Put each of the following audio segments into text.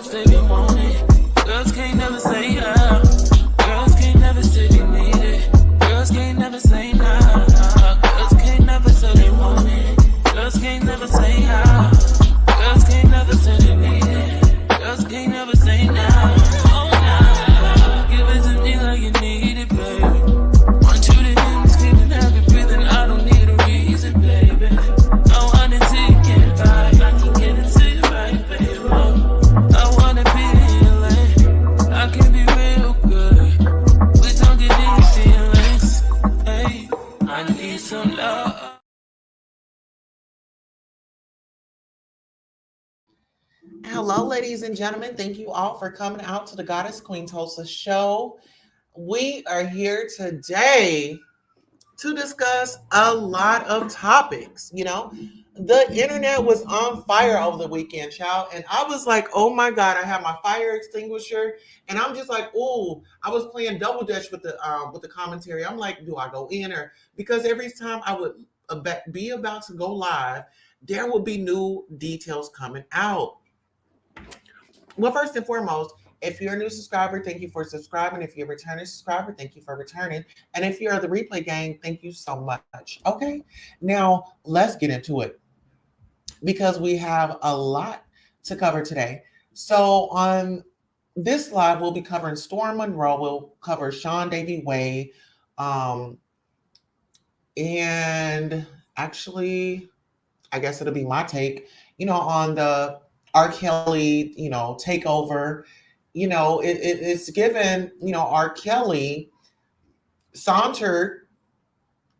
say they want it. Girls can't never say how. Girls can't never say they need it. Girls can't never say nah. Girls can't never say they want it. Girls can't never say how. Girls can't never say they need it. Girls can't never say nah. Oh nah. Give it to me like you need it, baby. Want you to hear me screaming, have you breathing. I don't need a reason, baby. I want it till you get by. I can get it to you right, baby. I wanna be in LA. I can be real good. We don't get any feelings. Hey, I need some love. Hello, ladies and gentlemen. Thank you all for coming out to the Goddess QUEENTULSA show. We are here today to discuss a lot of topics. You know, the internet was on fire over the weekend, child, and I was like, oh my God, I have my fire extinguisher, and I'm just like, oh, I was playing double dutch with the commentary. I'm like, do I go in or because every time I would be about to go live, there would be new details coming out. Well, first and foremost, if you're a new subscriber, thank you for subscribing. If you're a returning subscriber, thank you for returning. And if you're the replay gang, thank you so much. Okay, now let's get into it because we have a lot to cover today. So on this live, we'll be covering Storm Monroe. We'll cover Sean Davy Way. And actually, I guess it'll be my take, on the Rkelly, takeover. It's given, Rkelly sauntered,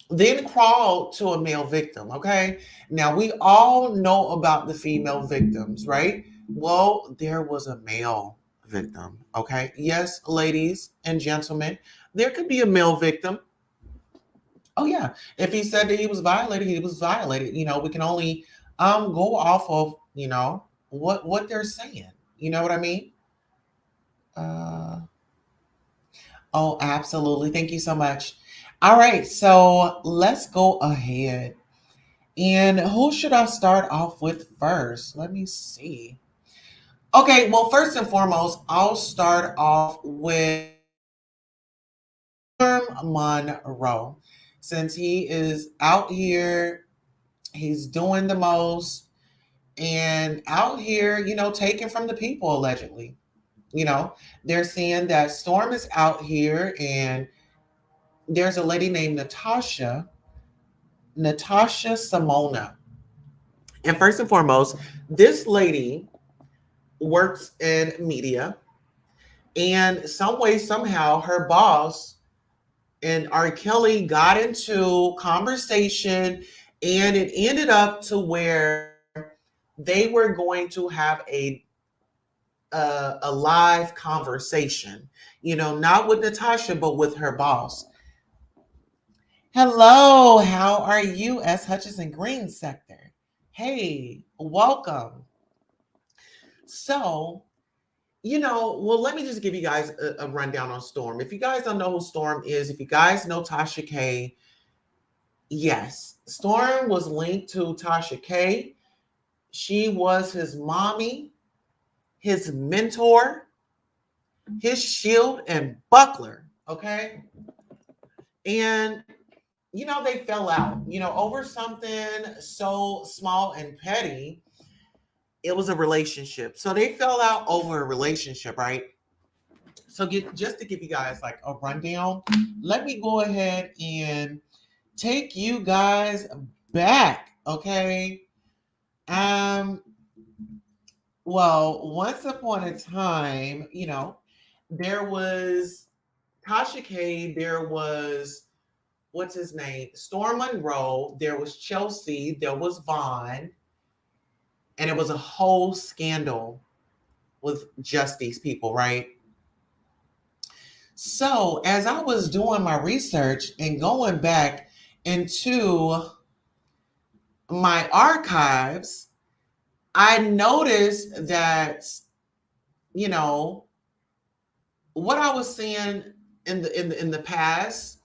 then crawled to a male victim. Okay. Now we all know about the female victims, right? Well, there was a male victim. Okay. Yes, ladies and gentlemen, there could be a male victim. Oh yeah. If he said that he was violated, he was violated. We can only go off of, what they're saying. You know what I mean? Oh, absolutely. Thank you so much. All right, so let's go ahead. And who should I start off with first? Let me see. Okay, well, first and foremost, I'll start off with Monroe. Since he is out here, he's doing the most and out here, taking from the people allegedly. They're saying that Storm is out here and there's a lady named Natasha Simona. And first and foremost, this lady works in media, and some way, somehow, her boss and Rkelly got into conversation, and it ended up to where they were going to have a live conversation, not with Natasha, but with her boss. Hello, how are you, S. Hutchison Green Sector? Hey, welcome. So, well, let me just give you guys a rundown on Storm. If you guys don't know who Storm is, if you guys know TASHAK, yes, Storm was linked to TASHAK. She was his mommy, his mentor, his shield and buckler, okay? And they fell out, over something so small and petty. It was a relationship. So they fell out over a relationship, right? So just to give you guys like a rundown, let me go ahead and take you guys back, okay? Well, once upon a time, there was TASHAK, there was what's his name? Storm Monroe, there was Chelsea, there was Vaughn, and it was a whole scandal with just these people, right? So as I was doing my research and going back into my archives, I noticed that, what I was seeing in the past,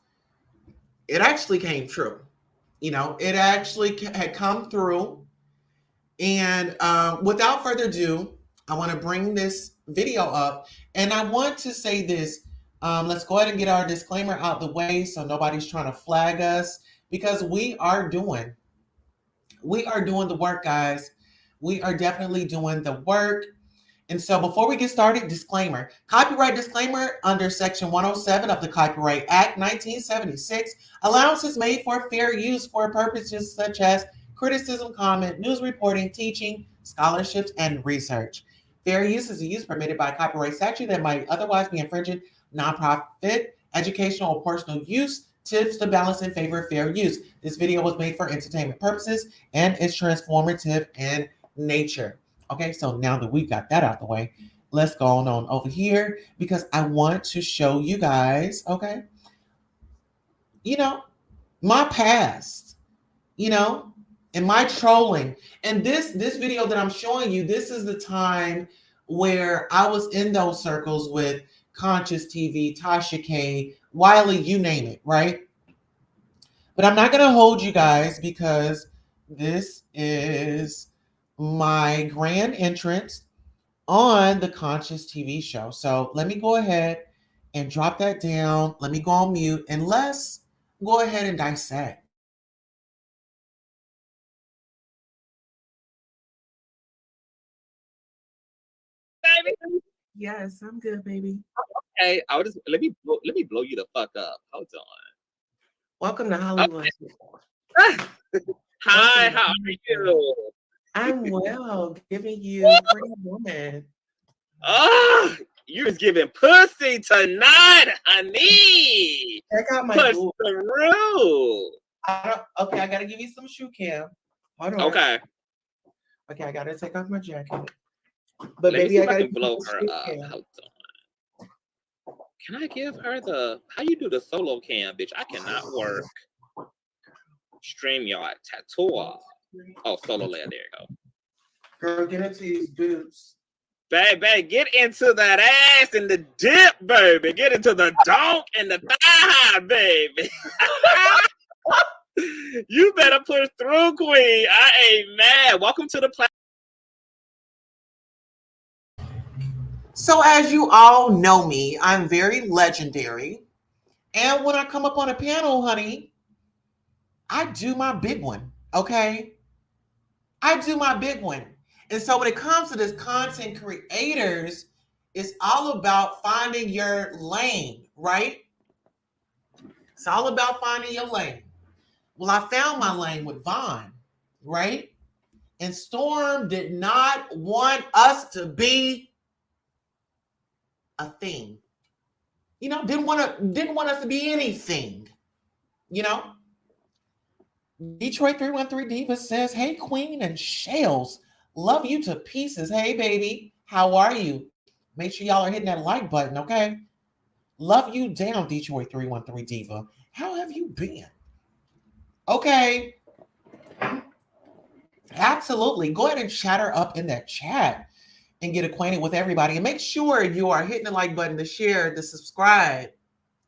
it actually came true. It actually had come through. And without further ado, I want to bring this video up, and I want to say this. Let's go ahead and get our disclaimer out the way so nobody's trying to flag us, because we are doing the work, guys. We are definitely doing the work. And so before we get started, disclaimer. Copyright disclaimer under Section 107 of the Copyright Act 1976. Allowance is made for fair use for purposes such as criticism, comment, news reporting, teaching, scholarships, and research. Fair use is a use permitted by copyright statute that might otherwise be infringing nonprofit, educational, or personal use. Tips to balance in favor of fair use. This video was made for entertainment purposes and is transformative in nature. Okay, so now that we've got that out the way, let's go on over here because I want to show you guys, okay, my past, and my trolling. And this video that I'm showing you, this is the time where I was in those circles with Conscious TV, TASHAK, Wiley, you name it, right? But I'm not going to hold you guys because this is my grand entrance on the Conscious TV show. So let me go ahead and drop that down. Let me go on mute and let's go ahead and dissect. Baby. Yes, I'm good, baby. Okay, I'll just let me blow you the fuck up. Hold on. Welcome to Hollywood. Okay. Hi, how are you? I'm well, giving you Pretty Woman. Oh, you was giving pussy tonight, honey. Check out my push boob. through. Okay, I gotta give you some shoe cam. Hold on. Okay, I gotta take off my jacket. But let me baby, see I if I gotta can blow her up. Cam. Hold on. Can I give her the? How you do the solo cam, bitch? I cannot work. StreamYard, tattoo. Oh, solo layer. There you go. Girl, get into these boobs. Baby, get into that ass and the dip, baby. Get into the donk and the thigh, baby. You better push through, queen. I ain't mad. Welcome to the platform. So as you all know me, I'm very legendary. And when I come up on a panel, honey, I do my big one, okay? I do my big one. And so when it comes to this content creators, it's all about finding your lane, right? It's all about finding your lane. Well, I found my lane with Vaughn, right? And Storm did not want us to be a thing. Didn't want us to be anything. Detroit 313 Diva says, "Hey, Queen and Shells, love you to pieces. Hey, baby, how are you? Make sure y'all are hitting that like button, okay? Love you down, Detroit 313 Diva. How have you been? Okay. Absolutely. Go ahead and chatter up in that chat and get acquainted with everybody. And make sure you are hitting the like button, the share, the subscribe.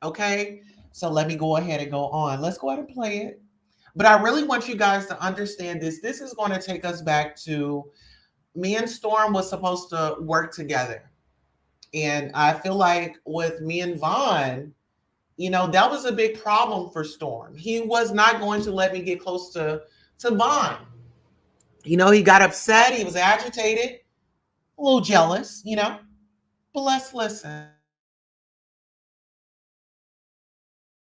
Okay? So let me go ahead and go on. Let's go ahead and play it. But I really want you guys to understand this. This is going to take us back to me and Storm was supposed to work together. And I feel like with me and Vaughn, that was a big problem for Storm. He was not going to let me get close to Vaughn. He got upset. He was agitated, a little jealous, but let's listen.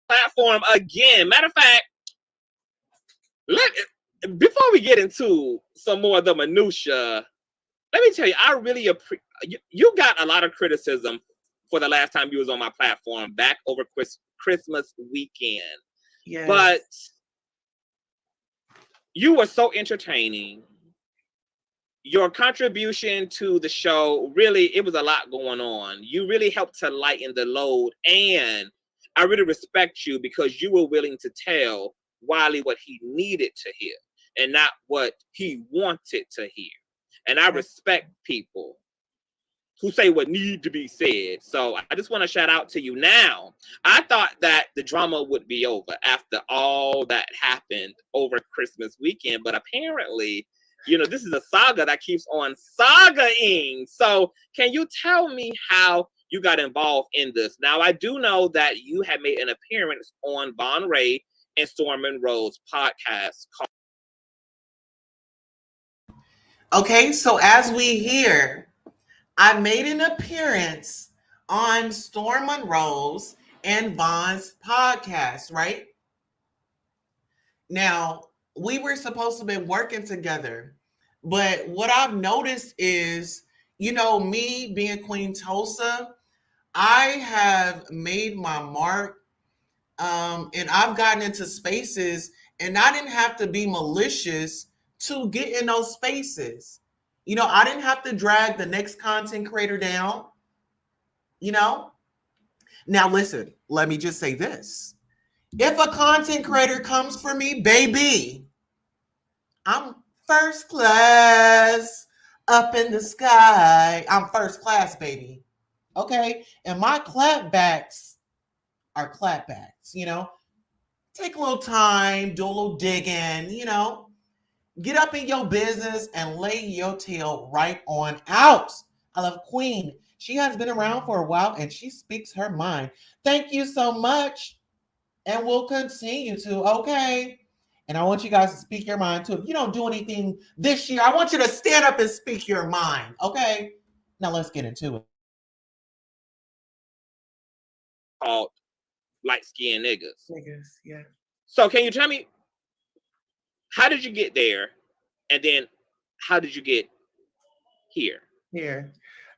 Platform again. Matter of fact, before we get into some more of the minutia, let me tell you, I really appreciate you got a lot of criticism for the last time you was on my platform back over Christmas weekend. Yes. But you were so entertaining. Your contribution to the show, really, it was a lot going on. You really helped to lighten the load. And I really respect you because you were willing to tell Wiley what he needed to hear and not what he wanted to hear. And I respect people who say what need to be said. So I just want to shout out to you now. I thought that the drama would be over after all that happened over Christmas weekend, but apparently You know, this is a saga that keeps on sagaing. So can you tell me how you got involved in this? Now, I do know that you have made an appearance on Von Ray and Storm Monroe's podcast. Okay, so as we hear, I made an appearance on Storm Monroe's and Von's podcast, right? Now, we were supposed to be working together, but what I've noticed is, you know, me being Queen Tulsa, I have made my mark, and I've gotten into spaces, and I didn't have to be malicious to get in those spaces. You know, I didn't have to drag the next content creator down, you know? Now, listen, let me just say this. If a content creator comes for me, baby, I'm first class up in the sky. I'm first class, baby. Okay? And my clapbacks are clapbacks, you know? Take a little time, do a little digging, you know? Get up in your business and lay your tail right on out. I love Queen. She has been around for a while and she speaks her mind. Thank you so much. And we'll continue to, okay? And I want you guys to speak your mind too. If you don't do anything this year, I want you to stand up and speak your mind, okay? Now let's get into it. Called Light-Skinned Niggas. Niggas, yeah. So can you tell me, how did you get there? And then how did you get here? Here.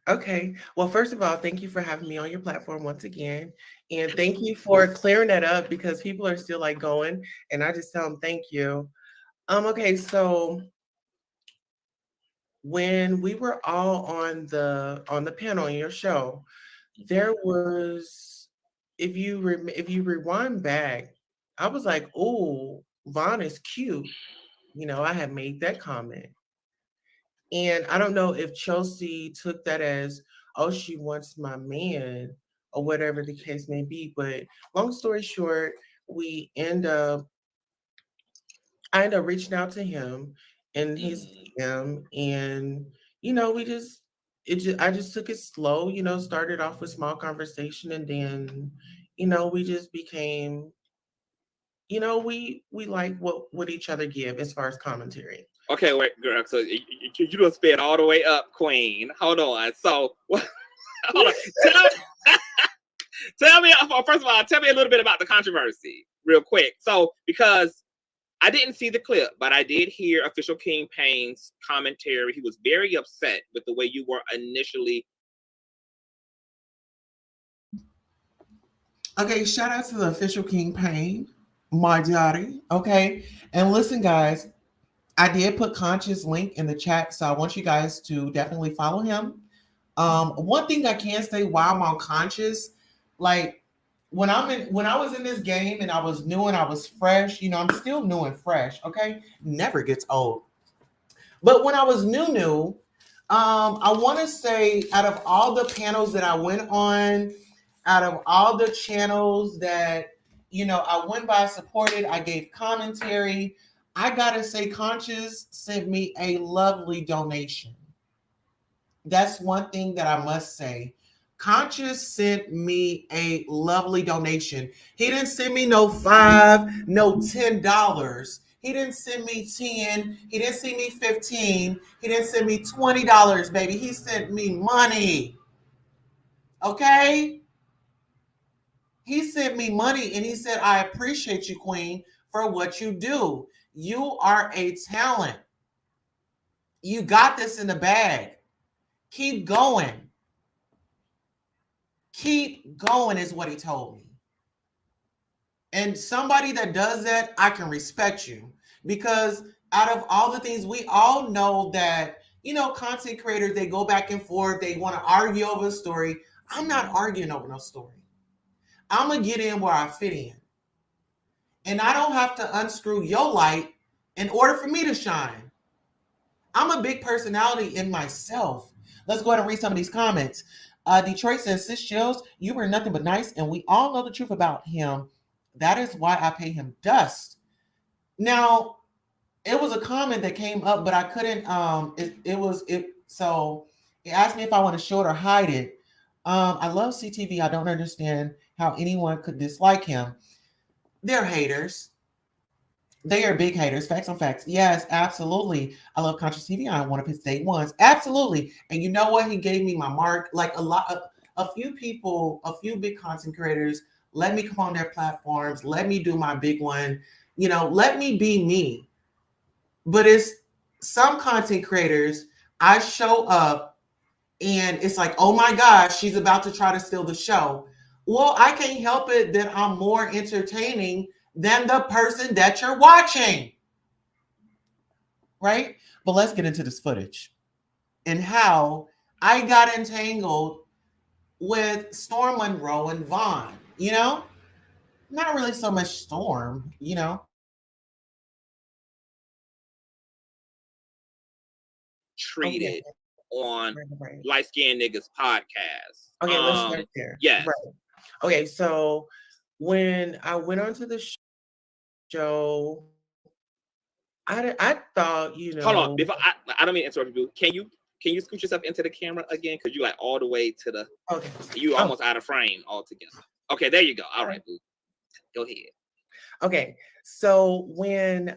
Okay. Well, first of all, thank you for having me on your platform once again. And thank you for clearing that up because people are still like going and I just tell them thank you. Okay, so when we were all on the panel on your show, there was, if you rewind back, I was like, oh, Vaughn is cute. You know, I had made that comment. And I don't know if Chelsea took that as, oh, she wants my man or whatever the case may be. But long story short, I end up reaching out to him in his DM, and you know, I just took it slow, you know, started off with small conversation, and then, you know, we just became, you know, we like what each other give as far as commentary. Okay, wait, girl. So you don't sped all the way up, Queen. Hold on. So, hold on. Tell me, first of all, tell me a little bit about the controversy, real quick. So, because I didn't see the clip, but I did hear Official King Payne's commentary. He was very upset with the way you were initially. Okay, shout out to the Official King Payne, my daddy. Okay, and listen, guys, I did put Conscious link in the chat, so I want you guys to definitely follow him. One thing I can say while I'm on Conscious, like when I was in this game and I was new and I was fresh, you know, I'm still new and fresh. Okay, never gets old. But when I was new, I want to say out of all the panels that I went on, out of all the channels that, you know, I went by, supported, I gave commentary, I gotta say Conscious sent me a lovely donation. That's one thing that I must say. Conscious sent me a lovely donation. He didn't send me no $5, no $10. He didn't send me 10. He didn't send me 15. He didn't send me $20, baby. He sent me money. Okay? He sent me money and he said, I appreciate you, Queen, for what you do. You are a talent. You got this in the bag. Keep going. Keep going is what he told me. And somebody that does that, I can respect you. Because out of all the things, we all know that, you know, content creators, they go back and forth. They want to argue over a story. I'm not arguing over no story. I'm going to get in where I fit in. And I don't have to unscrew your light in order for me to shine. I'm a big personality in myself. Let's go ahead and read some of these comments. Detroit says, Sis Chills, you were nothing but nice, and we all know the truth about him. That is why I pay him dust. Now, it was a comment that came up, but I couldn't. So it asked me if I want to show it or hide it. I love CTV. I don't understand how anyone could dislike him. They're haters. They are big haters. Facts on facts. Yes, absolutely. I love Conscious TV. I'm one of his day ones. Absolutely. And you know what? He gave me my mark. Like a few people, a few big content creators, let me come on their platforms. Let me do my big one. Let me be me. But it's some content creators, I show up and it's like, oh my gosh, she's about to try to steal the show. Well, I can't help it that I'm more entertaining than the person that you're watching. Right? But let's get into this footage and how I got entangled with Storm Monroe and Vaughn. Not really so much Storm. Treated on Right. Light Skinned Niggas podcast. Okay, let's start there. Yes. Right. Okay, so when I went onto the show, I thought, Hold on, before I don't mean to interrupt you. Can you scoot yourself into the camera again? Because you like all the way to the. Okay. You almost out of frame altogether. Okay, there you go. All right, boo. Go ahead. Okay, so when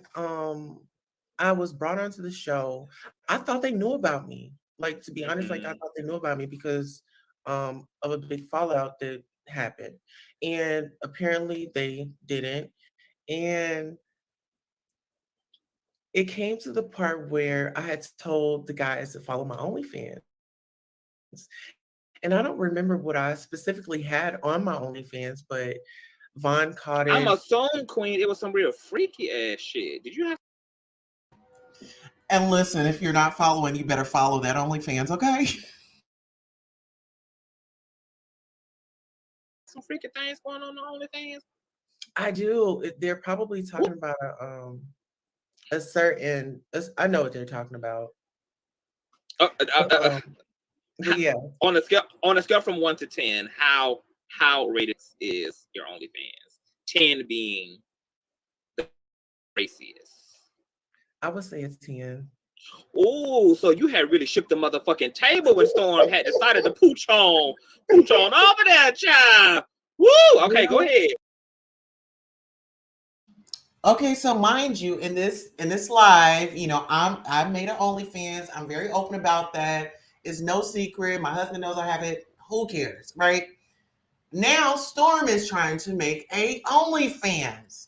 I was brought onto the show, I thought they knew about me. Like, to be honest, like I thought they knew about me because of a big fallout that happened, and apparently they didn't. And it came to the part where I had told the guys to follow my OnlyFans. And I don't remember what I specifically had on my OnlyFans, but Vaughn caught it. I'm assuming, Queen, it was some real freaky ass shit. Did you have? And listen, if you're not following, you better follow that OnlyFans, okay? Some freaky things going on OnlyFans? I do. They're probably talking about a certain. I know what they're talking about. Yeah. On a scale from 1 to 10, how rated is your OnlyFans? 10 being the raciest. I would say it's 10. Oh, so you had really shook the motherfucking table when Storm had decided to pooch on over there, child. Woo! Okay, go ahead. Okay, so mind you, in this live, I made an OnlyFans. I'm very open about that. It's no secret. My husband knows I have it. Who cares, right? Now Storm is trying to make a OnlyFans.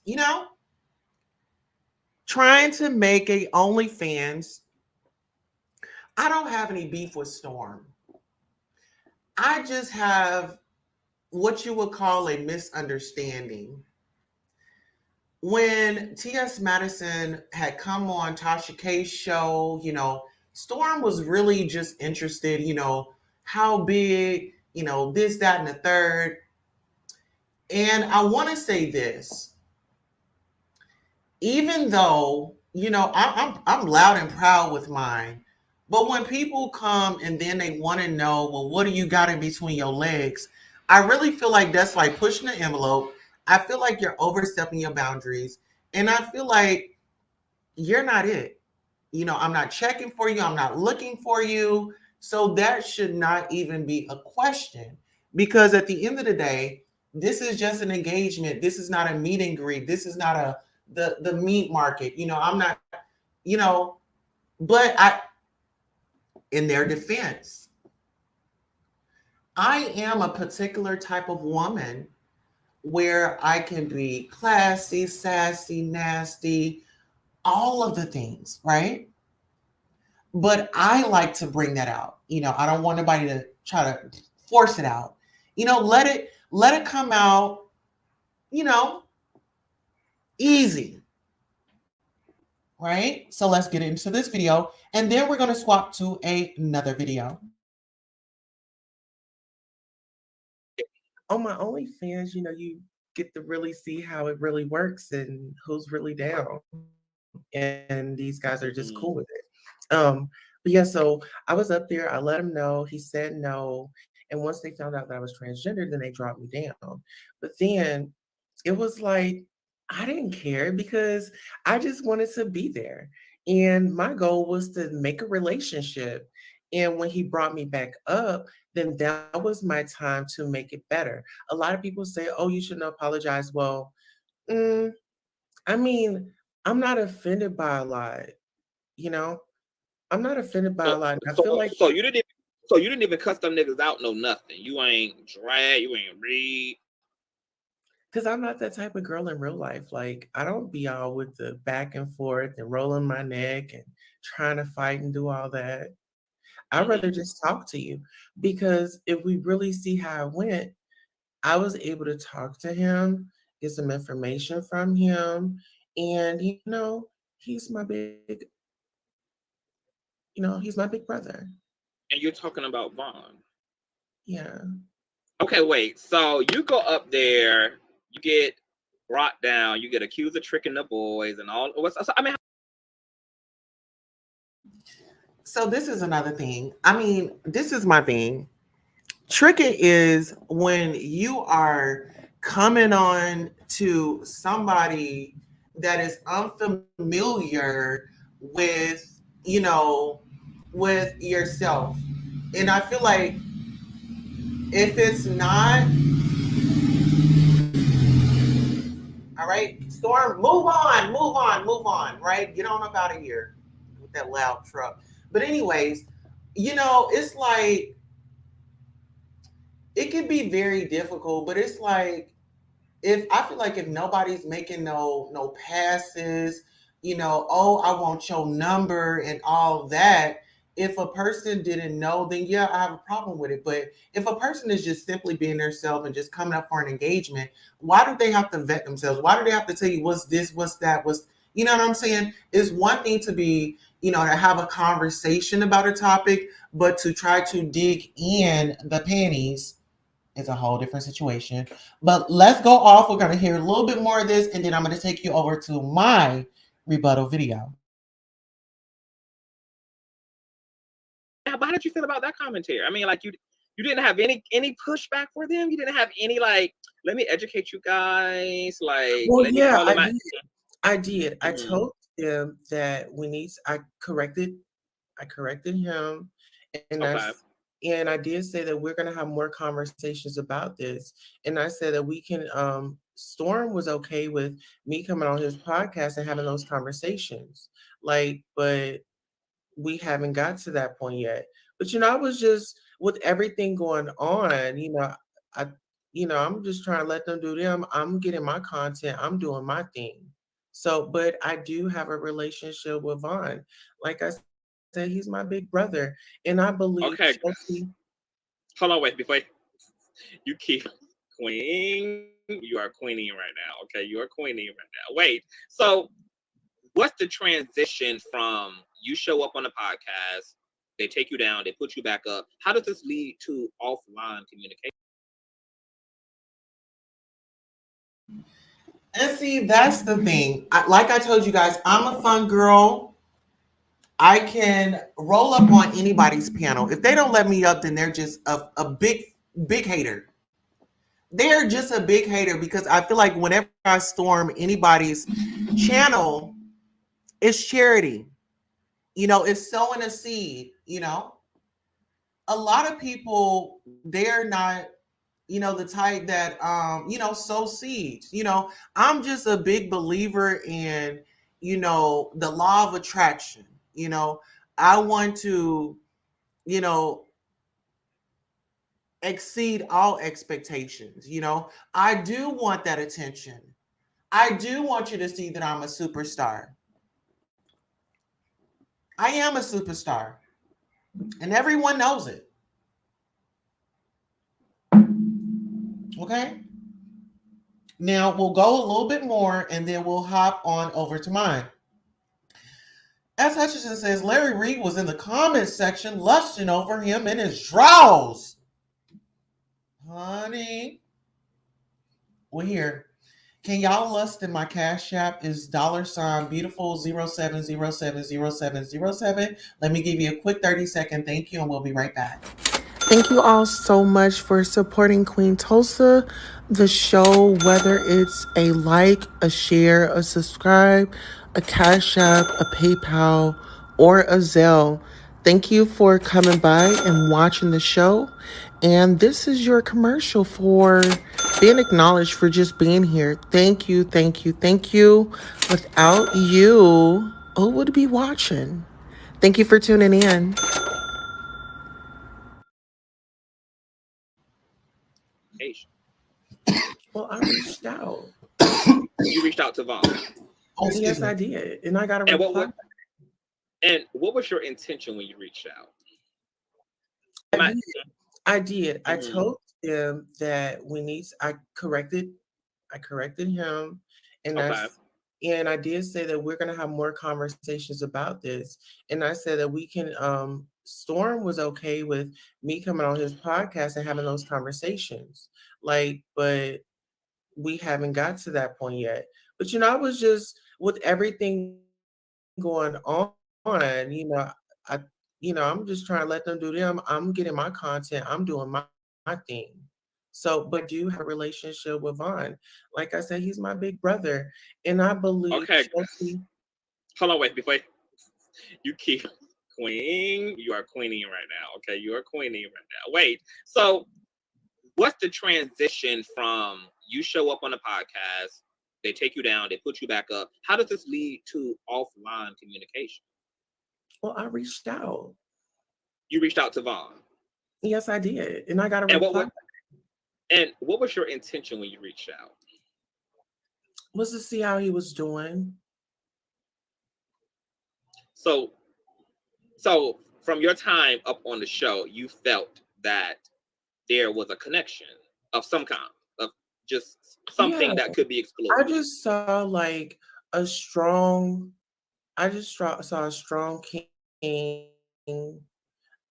Trying to make a OnlyFans. I don't have any beef with Storm. I just have what you would call a misunderstanding. When T.S. Madison had come on Tasha K's show, Storm was really just interested, how big, this, that, and the third. And I want to say this, even though, I'm loud and proud with mine, but when people come and then they want to know, well, what do you got in between your legs? I really feel like that's like pushing the envelope. I feel like you're overstepping your boundaries. And I feel like you're not it. I'm not checking for you. I'm not looking for you. So that should not even be a question. Because at the end of the day, this is just an engagement. This is not a meet and greet. This is not the meat market. I'm not, but in their defense, I am a particular type of woman where I can be classy, sassy, nasty, all of the things, right? But I like to bring that out. I don't want anybody to try to force it out. Let it come out, easy. Right? So let's get into this video. And then we're going to swap to another video. On my OnlyFans, you get to really see how it really works and who's really down. And these guys are just cool with it. But yeah, so I was up there, I let him know, he said no. And once they found out that I was transgender, then they dropped me down. But then it was like, I didn't care because I just wanted to be there. And my goal was to make a relationship. And when he brought me back up, then that was my time to make it better. A lot of people say, oh, you shouldn't apologize. Well, mm, I mean, I'm not offended by a lot, you know? I'm not offended by a lot. I feel like so you didn't even cuss them niggas out, no nothing. You ain't drag, you ain't read. because I'm not that type of girl in real life. Like, I don't be all with the back and forth and rolling my neck and trying to fight and do all that. I'd rather just talk to you because if we really see how it went, I was able to talk to him, get some information from him, and he's my big, he's my big brother. And you're talking about Vaughn. Yeah. Okay, wait. So you go up there, you get brought down, you get accused of tricking the boys and all. I mean, So this is another thing. I mean, this is my thing. Tricking is when you are coming on to somebody that is unfamiliar with, with yourself. And I feel like if it's not, all right, Storm, move on, right? Get on up out of here with that loud truck. But anyways, it's like, it can be very difficult, but it's like, if I feel like if nobody's making no passes, oh, I want your number and all that. If a person didn't know, then yeah, I have a problem with it. But if a person is just simply being themselves and just coming up for an engagement, why do they have to vet themselves? Why do they have to tell you what's this, what's that, you know what I'm saying? It's one thing to be, to have a conversation about a topic, but to try to dig in the panties is a whole different situation. But let's go off. We're going to hear a little bit more of this, and then I'm going to take you over to my rebuttal video. how did you feel about that commentary? I mean, like you didn't have any pushback for them. You didn't have any like, let me educate you guys. Like, well, let yeah, me call I did. I told them that I corrected him, and I did say that we're gonna have more conversations about this. And I said that we can. Storm was okay with me coming on his podcast and having those conversations. Like, but we haven't got to that point yet. But I was just with everything going on, I I'm just trying to let them do them. I'm getting my content, I'm doing my thing. So, but I do have a relationship with Vaughn. Like I said, he's my big brother. And I believe Chelsea. Hold on, wait, before you keep queen. You are queening right now. Okay, you are queening right now. Wait, so what's the transition from you show up on the podcast, they take you down, they put you back up? How does this lead to offline communication? And see, that's the thing. Like I told you guys, I'm a fun girl. I can roll up on anybody's panel. If they don't let me up, then they're just a big hater. They're just a big hater because I feel like whenever I storm anybody's channel, it's charity. It's sowing a seed. A lot of people, they're not, the type that, sow seeds. I'm just a big believer in, the law of attraction. I want to, exceed all expectations. I do want that attention. I do want you to see that I'm a superstar. I am a superstar, and everyone knows it. Okay. Now we'll go a little bit more, and then we'll hop on over to mine. S. Hutchinson says Larry Reed was in the comments section lusting over him in his drawers. Honey, well, here. Can y'all lust in my Cash App is $beautiful 07070707. Let me give you a quick 30-second thank you, and we'll be right back. Thank you all so much for supporting Queen Tulsa, the show, whether it's a like, a share, a subscribe, a Cash App, a PayPal, or a Zelle. Thank you for coming by and watching the show. And this is your commercial for being acknowledged for just being here. Thank you, thank you, thank you. Without you, who would be watching? Thank you for tuning in. Well, I reached out. You reached out to Vaughn. Oh, Yes, I did. And I got a And reply. what was your intention when you reached out? I did. I Mhm. told him that we need. I corrected him, and Okay. I did say that we're going to have more conversations about this. And I said that we can. Storm was okay with me coming on his podcast and having those conversations. Like, but we haven't got to that point yet. But I was just with everything going on. I I'm just trying to let them do them. I'm getting my content. I'm doing my thing. So, but do have a relationship with Vaughn. Like I said, he's my big brother. And I believe Okay. Chelsea. Hold on, wait, before you keep queen, you are queening right now. Okay, you are queening right now. Wait, so what's the transition from you show up on a podcast, they take you down, they put you back up? How does this lead to offline communication? Well, I reached out. You reached out to Vaughn. Yes, I did. And I got a And reply. what was your intention when you reached out? Was to see how he was doing. So from your time up on the show, you felt that there was a connection of some kind, of just something that could be explored. I just saw like a strong, saw a strong king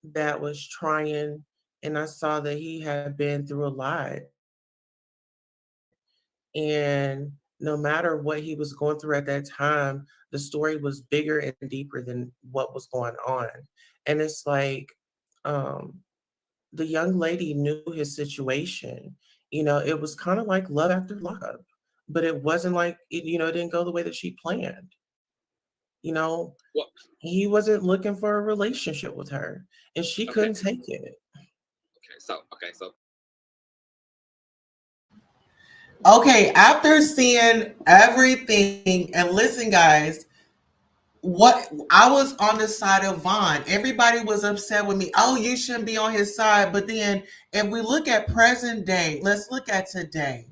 that was trying, and I saw that he had been through a lot. And no matter what he was going through at that time, the story was bigger and deeper than what was going on. And it's like, the young lady knew his situation. It was kind of like love after love, but it wasn't like it didn't go the way that she planned. What? He wasn't looking for a relationship with her, and she couldn't take it. Okay, after seeing everything, and listen, guys, what I was on the side of Vaughn. Everybody was upset with me. Oh, you shouldn't be on his side. But then if we look at present day, let's look at today.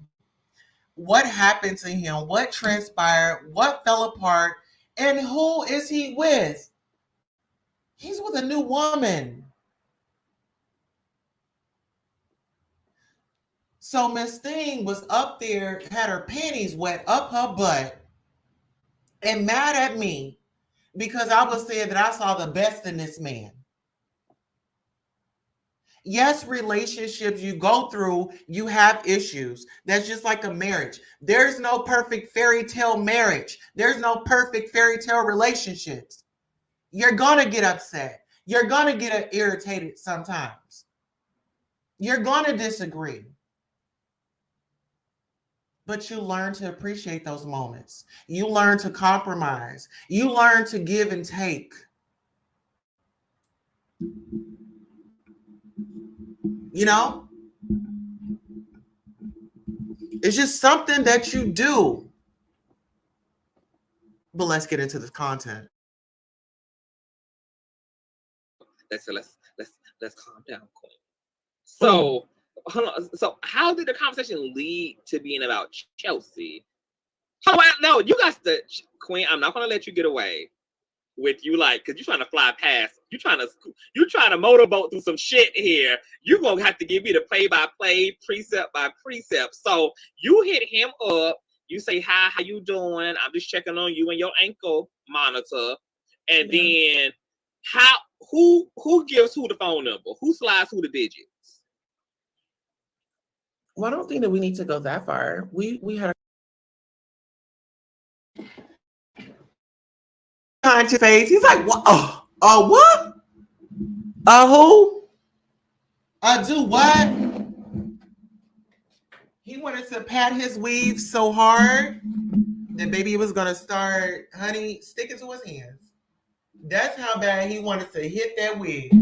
What happened to him? What transpired? What fell apart? And who is he with? He's with a new woman. So Miss Thing was up there, had her panties wet up her butt, and mad at me because I was saying that I saw the best in this man. Yes, relationships you go through, you have issues. That's just like a marriage. There's no perfect fairy tale marriage. There's no perfect fairy tale relationships. You're going to get upset. You're going to get irritated sometimes. You're going to disagree. But you learn to appreciate those moments. You learn to compromise. You learn to give and take. It's just something that you do. But let's get into the content. Let's calm down, Queen. So, hold on. So, how did the conversation lead to being about Chelsea? Oh, no, you got the Queen. I'm not gonna let you get away with you, like, because you're trying to fly past. You're trying to motorboat through some shit here. You're gonna have to give me the play-by-play, precept by precept. So you hit him up. You say, "Hi, how you doing? I'm just checking on you and your ankle monitor." And then who gives who the phone number? Who slides who the digits? Well, I don't think that we need to go that far. We had a face. He's like, what? What? Who? Do what? He wanted to pat his weave so hard that baby was gonna start, honey, sticking to his hands. That's how bad he wanted to hit that wig.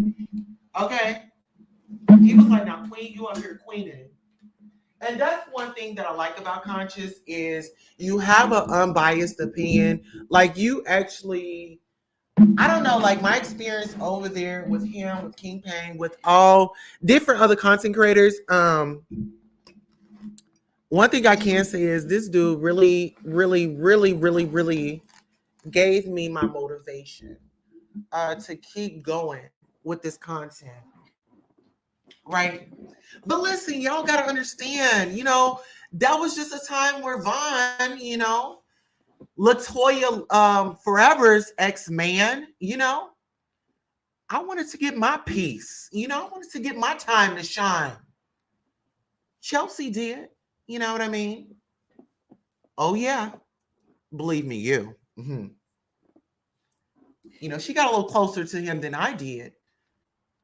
Okay. He was like, now queen, you up here queening. And that's one thing that I like about Conscious is you have an unbiased opinion. Like you actually, I don't know, like my experience over there with him, with King Pang, with all different other content creators. One thing I can say is this dude really, really, really, really, really gave me my motivation to keep going with this content. Right. But listen, y'all got to understand, that was just a time where Vaughn, Latoya Forever's ex-man, I wanted to get my piece. I wanted to get my time to shine. Chelsea did. You know what I mean? Oh, yeah. Believe me, you. Mm-hmm. She got a little closer to him than I did.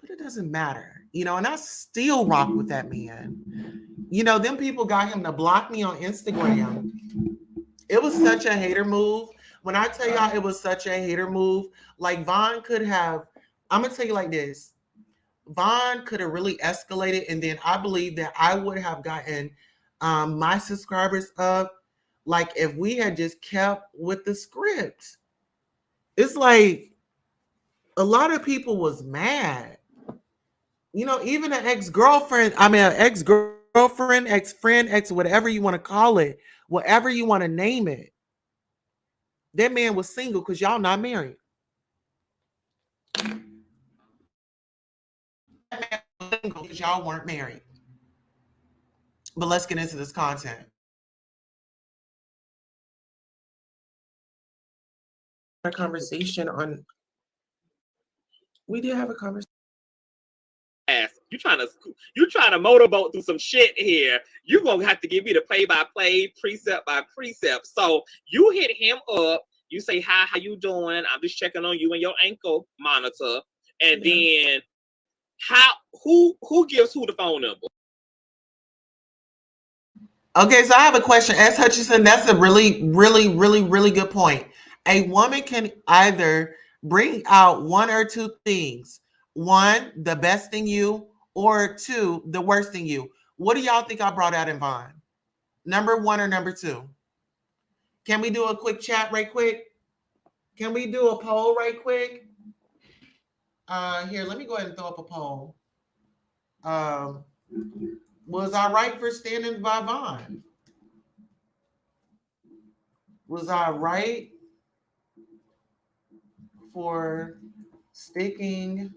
But it doesn't matter. And I still rock with that man. Them people got him to block me on Instagram. It was such a hater move. When I tell y'all it was such a hater move, like Vaughn could have, I'm going to tell you like this. Vaughn could have really escalated. And then I believe that I would have gotten my subscribers up. Like if we had just kept with the script. It's like a lot of people was mad. Even an ex-girlfriend, an ex-girlfriend, ex-friend, whatever you want to call it, whatever you want to name it. That man was single because y'all not married. That man was single because y'all weren't married. But let's get into this content. A conversation on. We did have a conversation. You trying to motorboat through some shit here. You're gonna have to give me the play-by-play, precept by precept. So you hit him up, you say, hi, how you doing? I'm just checking on you and your ankle monitor. And then who gives who the phone number? Okay, so I have a question. S. Hutchinson, that's a really, really, really, really good point. A woman can either bring out one or two things. One, the best in you, or two, the worst in you. What do y'all think I brought out in Vaughn? Number one or number two? Can we do a quick chat right quick? Can we do a poll right quick? Here, let me go ahead and throw up a poll. Was I right for standing by Vaughn? Was I right for sticking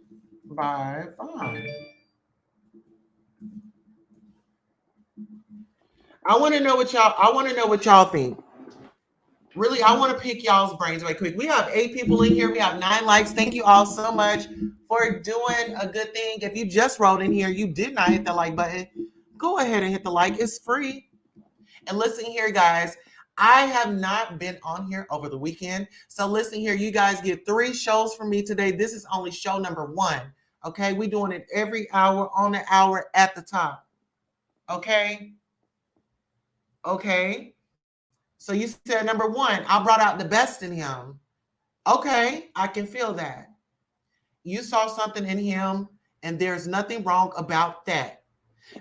by Vaughn? I want to know what y'all think. Really, I want to pick y'all's brains right quick. We have 8 people in here. We have 9 likes. Thank you all so much for doing a good thing. If you just rolled in here, you did not hit the like button, go ahead and hit the like. It's free. And listen here, guys. I have not been on here over the weekend. So listen here, you guys get 3 shows from me today. This is only show number 1. Okay, we're doing it every hour on the hour at the top. Okay. So you said number 1, I brought out the best in him. Okay, I can feel that. You saw something in him, and there's nothing wrong about that.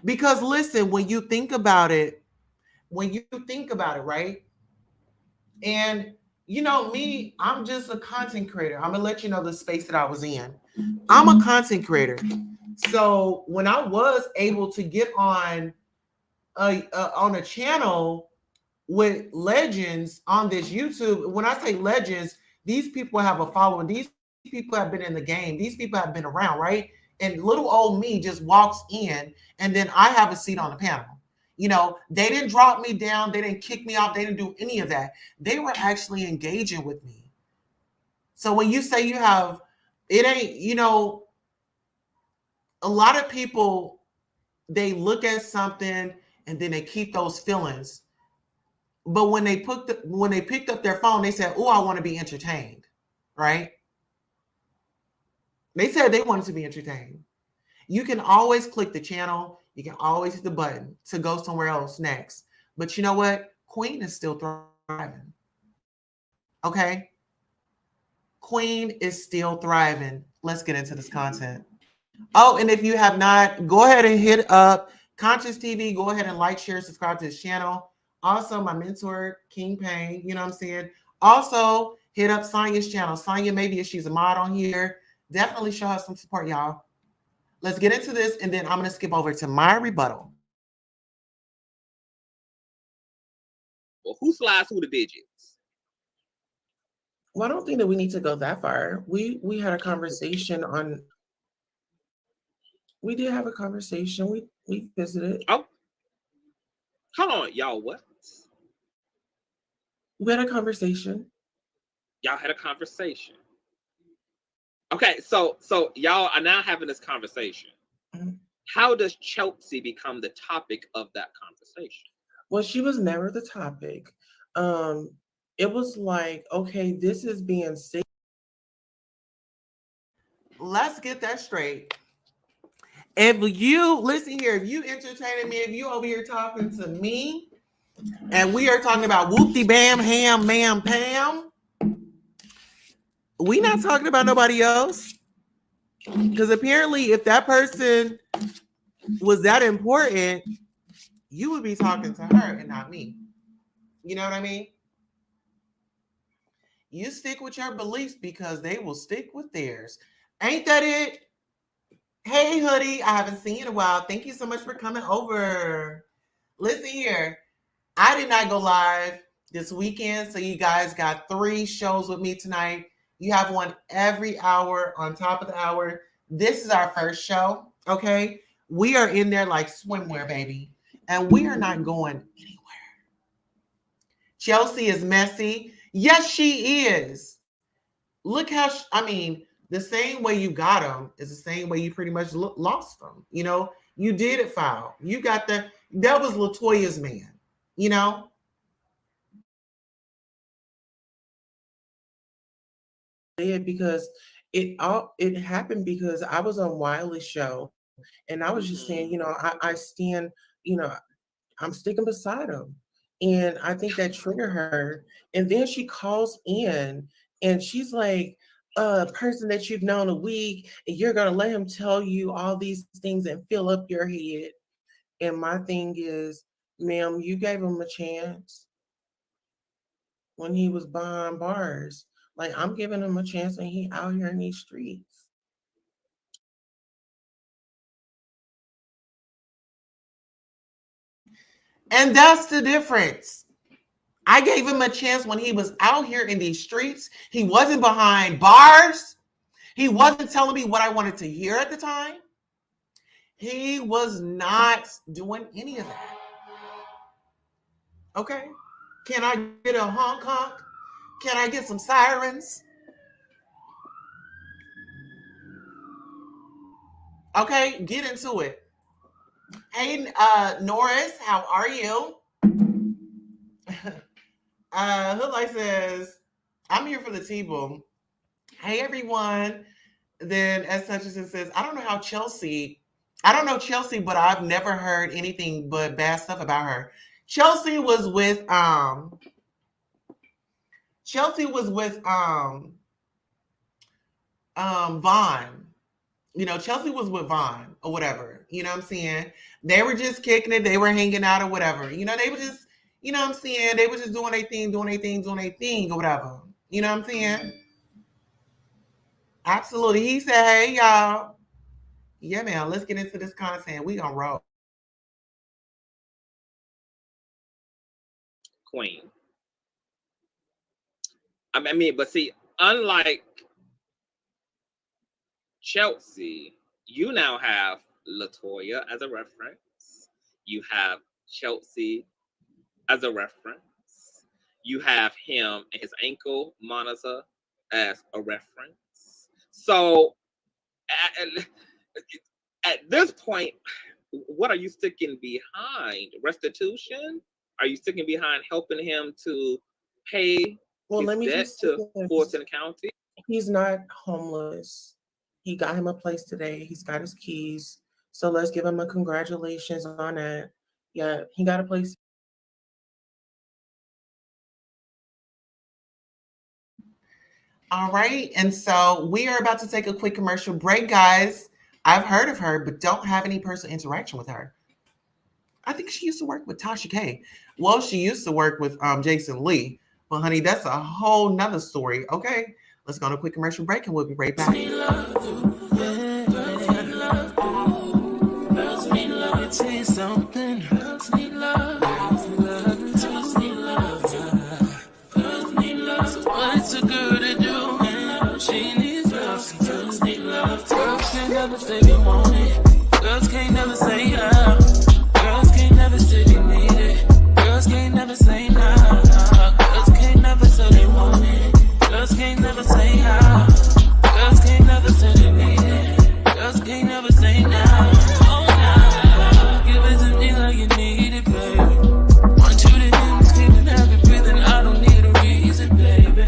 Because listen, when you think about it, right? And me, I'm just a content creator. I'm gonna let you know the space that I was in. I'm a content creator. So when I was able to get on a channel with legends on this YouTube, when I say legends, these people have a following. These people have been in the game. These people have been around, right? And little old me just walks in, and then I have a seat on the panel. They didn't drop me down. They didn't kick me off. They didn't do any of that. They were actually engaging with me. So when you say you have, it ain't, a lot of people, they look at something and then they keep those feelings. But when they picked up their phone, they said, oh, I want to be entertained, right? They said they wanted to be entertained. You can always click the channel. You can always hit the button to go somewhere else next. But you know what? Queen is still thriving. Okay? Queen is still thriving. Let's get into this content. Oh, and if you have not, go ahead and hit up Conscious TV. Go ahead and like, share, subscribe to his channel. Also, my mentor, King Payne, you know what I'm saying? Also, hit up Sonya's channel. Sonya, maybe if she's a mod on here, definitely show her some support, y'all. Let's get into this, and then I'm going to skip over to my rebuttal. Well, who slides through the digits? Well, I don't think that we need to go that far. We had a conversation on. We did have a conversation. We visited. Oh, hold on, y'all. What? We had a conversation. Y'all had a conversation. Okay, so y'all are now having this conversation. Mm-hmm. How does Chelsea become the topic of that conversation? Well, she was never the topic. It was like, okay, this is being said. Let's get that straight. If you listen here, if you entertaining me, if you over here talking to me, and we are talking about whoopty bam ham ma'am pam, we not talking about nobody else. Because apparently, if that person was that important, you would be talking to her and not me. You know what I mean? You stick with your beliefs because they will stick with theirs. Ain't that it? Hey, Hoodie, I haven't seen you in a while. Thank you so much for coming over. Listen here. I did not go live this weekend, so you guys got 3 shows with me tonight. You have one every hour on top of the hour. This is our first show, okay? We are in there like swimwear, baby, and we are not going anywhere. Chelsea is messy. Yes, she is. Look how, the same way you got them is the same way you pretty much lost them. You know, you did it foul. You got that was LaToya's man, you know? Because it happened because I was on Wiley's show and I was just saying, I stand, I'm sticking beside him. And I think that triggered her. And then she calls in and she's like, a person that you've known a week, and you're going to let him tell you all these things and fill up your head. And my thing is, ma'am, you gave him a chance when he was behind bars. Like, I'm giving him a chance when he out here in these streets. And that's the difference. I gave him a chance when he was out here in these streets. He wasn't behind bars. He wasn't telling me what I wanted to hear at the time. He was not doing any of that. Okay. Can I get a honk honk? Can I get some sirens? Okay, get into it. Hey, Norris, how are you? Hoodlight says, I'm here for the T-Boom. Hey, everyone. Then as such as it says, I don't know Chelsea, but I've never heard anything but bad stuff about her. Chelsea was with Vaughn. You know, Chelsea was with Vaughn or whatever. You know what I'm saying? They were just kicking it. They were hanging out or whatever. You know, they were just, you know what I'm saying? They were just doing their thing or whatever. You know what I'm saying? Absolutely. He said, hey, y'all. Yeah, man, let's get into this content. We gonna roll. Queen. I mean, but see, unlike Chelsea, you now have LaToya as a reference. You have Chelsea as a reference. You have him and his ankle monitor as a reference. So at this point, what are you sticking behind? Restitution? Are you sticking behind helping him to pay his debt to Fulton County? He's not homeless. He got him a place today. He's got his keys. So let's give him a congratulations on that. Yeah, he got a place. All right. And so we are about to take a quick commercial break, guys. I've heard of her, but don't have any personal interaction with her. I think she used to work with TASHAK. Well, she used to work with Jason Lee. Well, honey, that's a whole nother story. Okay. Let's go on a quick commercial break and we'll be right back. Something else need love. Just need love. Girls need love. So what's a girl to do? She needs love. Some girls need love. Girls can't never say they want it. Girls can't never say yeah. Girls can't never say they need it. Girls can't never say nah. Girls can't never say they want it. Girls can't never say yeah. Girls can't never say they need it. Girls can't never say nah. You need it, baby. Want you to hear me screaming, have it breathing. I don't need a reason, baby. I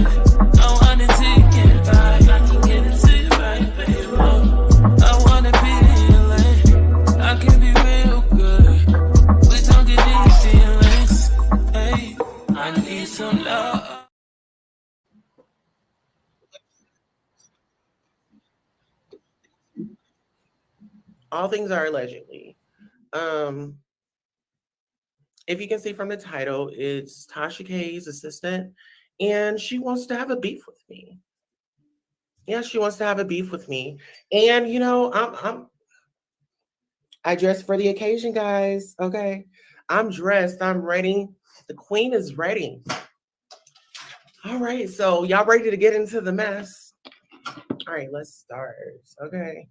want it till you get right. I can get it to you right, baby. I wanna be healing. I can be real good. Please don't get any feelings. Hey, I need some love. All things are allegedly. If you can see from the title, it's Tasha K's assistant, and she wants to have a beef with me. Yeah, she wants to have a beef with me. And you know, I dressed for the occasion, guys. Okay. I'm dressed, I'm ready. The queen is ready. All right, so y'all ready to get into the mess? All right, let's start. Okay.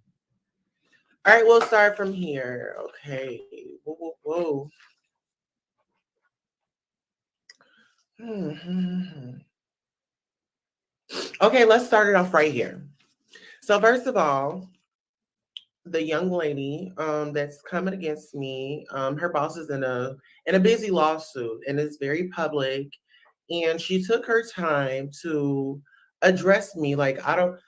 All right, we'll start from here. Okay. Whoa, whoa, whoa. Okay, let's start it off right here. So first of all, the young lady that's coming against me, her boss is in a busy lawsuit and it's very public, and she took her time to address me. I don't